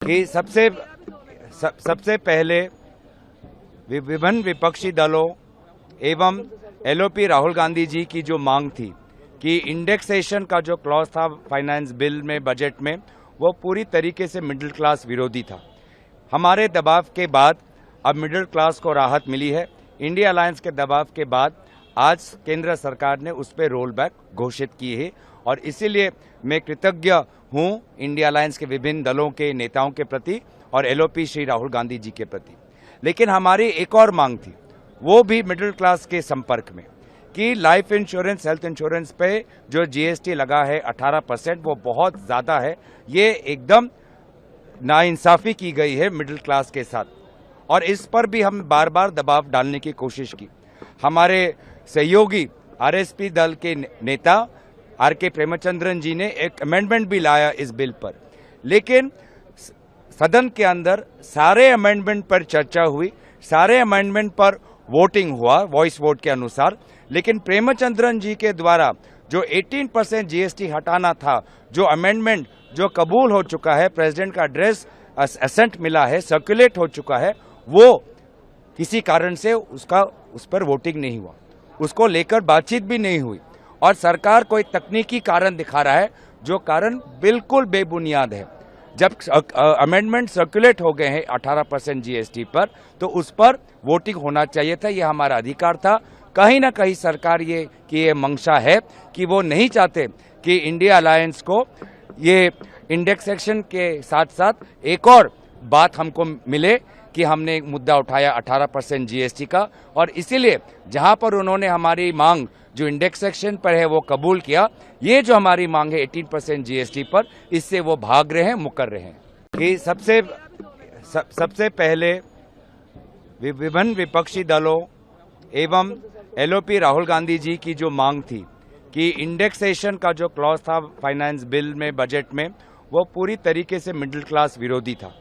कि सबसे पहले विभिन्न विपक्षी दलों एवं एलओपी राहुल गांधी जी की जो मांग थी कि इंडेक्सेशन का जो क्लॉज था फाइनेंस बिल में, बजट में, वो पूरी तरीके से मिडिल क्लास विरोधी था। हमारे दबाव के बाद अब मिडिल क्लास को राहत मिली है। इंडिया अलायंस के दबाव के बाद आज केंद्र सरकार ने उस पर रोल बैक घोषित की है और इसीलिए मैं कृतज्ञ हूं इंडिया अलायंस के विभिन्न दलों के नेताओं के प्रति और एलओपी श्री राहुल गांधी जी के प्रति। लेकिन हमारी एक और मांग थी, वो भी मिडिल क्लास के संपर्क में, कि लाइफ इंश्योरेंस, हेल्थ इंश्योरेंस पे जो जीएसटी लगा है 18%, वो बहुत ज़्यादा है। ये एकदम नाइंसाफ़ी की गई है मिडिल क्लास के साथ और इस पर भी हम बार बार दबाव डालने की कोशिश की। हमारे सहयोगी आरएसपी दल के नेता आर.के. प्रेमचंद्रन जी ने एक अमेंडमेंट भी लाया इस बिल पर, लेकिन सदन के अंदर सारे अमेंडमेंट पर चर्चा हुई, सारे अमेंडमेंट पर वोटिंग हुआ वॉइस वोट के अनुसार, लेकिन प्रेमचंद्रन जी के द्वारा जो 18% जीएसटी हटाना था, जो अमेंडमेंट जो कबूल हो चुका है, प्रेसिडेंट का एड्रेस असेंट मिला है, सर्कुलेट हो चुका है, वो किसी कारण से उस पर वोटिंग नहीं हुआ, उसको लेकर बातचीत भी नहीं हुई और सरकार कोई तकनीकी कारण दिखा रहा है जो कारण बिल्कुल बेबुनियाद है। जब अमेंडमेंट सर्कुलेट हो गए हैं 18% जीएसटी पर, तो उस पर वोटिंग होना चाहिए था, ये हमारा अधिकार था। कहीं ना कहीं सरकार ये मंशा है कि वो नहीं चाहते कि इंडिया अलायंस को ये इंडेक्सेशन के साथ साथ एक और बात हमको मिले कि हमने एक मुद्दा उठाया 18% जीएसटी का और इसीलिए जहां पर उन्होंने हमारी मांग जो इंडेक्सेशन पर है वो कबूल किया, ये जो हमारी मांग है 18% जीएसटी पर, इससे वो भाग रहे हैं, मुकर रहे हैं। कि सबसे पहले विभिन्न विपक्षी दलों एवं एलओपी राहुल गांधी जी की जो मांग थी कि इंडेक्सेशन का जो क्लॉज था फाइनेंस बिल में, बजट में, वो पूरी तरीके से मिडिल क्लास विरोधी था।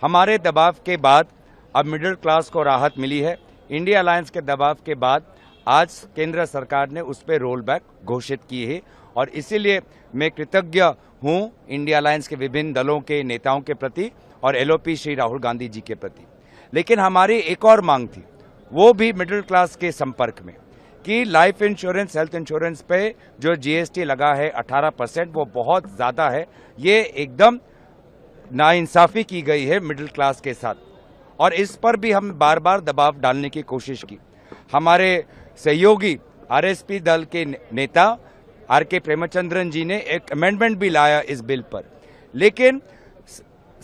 हमारे दबाव के बाद अब मिडिल क्लास को राहत मिली है। इंडिया अलायंस के दबाव के बाद आज केंद्र सरकार ने उस पर रोल बैक घोषित की है और इसीलिए मैं कृतज्ञ हूं इंडिया अलायंस के विभिन्न दलों के नेताओं के प्रति और एलओपी श्री राहुल गांधी जी के प्रति। लेकिन हमारी एक और मांग थी, वो भी मिडिल क्लास के संपर्क में, कि लाइफ इंश्योरेंस, हेल्थ इंश्योरेंस पे जो जीएसटी लगा है 18%, वो बहुत ज़्यादा है। ये एकदम नाइंसाफ़ी की गई है मिडिल क्लास के साथ और इस पर भी हम बार बार दबाव डालने की कोशिश की। हमारे सहयोगी आरएसपी दल के नेता आर.के. प्रेमचंद्रन जी ने एक अमेंडमेंट भी लाया इस बिल पर, लेकिन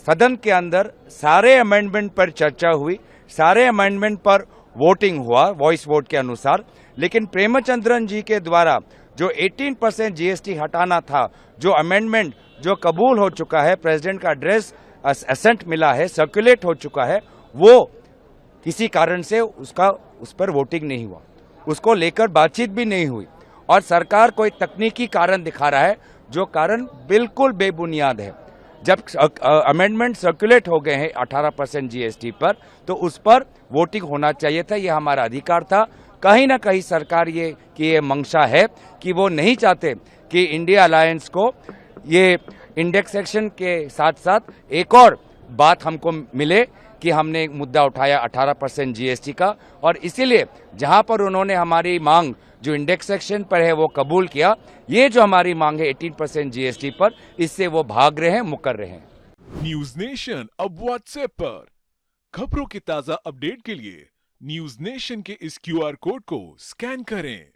सदन के अंदर सारे अमेंडमेंट पर चर्चा हुई, सारे अमेंडमेंट पर वोटिंग हुआ वॉइस वोट के अनुसार, लेकिन प्रेमचंद्रन जी के द्वारा जो 18% जीएसटी हटाना था, जो अमेंडमेंट जो कबूल हो चुका है, प्रेसिडेंट का एड्रेस असेंट मिला है, सर्कुलेट हो चुका है, वो किसी कारण से उस पर वोटिंग नहीं हुआ, उसको लेकर बातचीत भी नहीं हुई और सरकार कोई तकनीकी कारण दिखा रहा है जो कारण बिल्कुल बेबुनियाद है। जब अमेंडमेंट सर्कुलेट हो गए हैं 18% जीएसटी पर, तो उस पर वोटिंग होना चाहिए था, ये हमारा अधिकार था। कहीं ना कहीं सरकार ये मंशा है कि वो नहीं चाहते कि इंडिया अलायंस को ये इंडेक्सेशन के साथ साथ एक और बात हमको मिले कि हमने एक मुद्दा उठाया 18% जीएसटी का और इसीलिए जहां पर उन्होंने हमारी मांग जो इंडेक्सेशन पर है वो कबूल किया, ये जो हमारी मांग है 18% जीएसटी पर, इससे वो भाग रहे हैं, मुकर रहे हैं। न्यूज नेशन अब व्हाट्सएप पर खबरों के ताजा अपडेट के लिए न्यूज नेशन के इस क्यूआर कोड को स्कैन करें।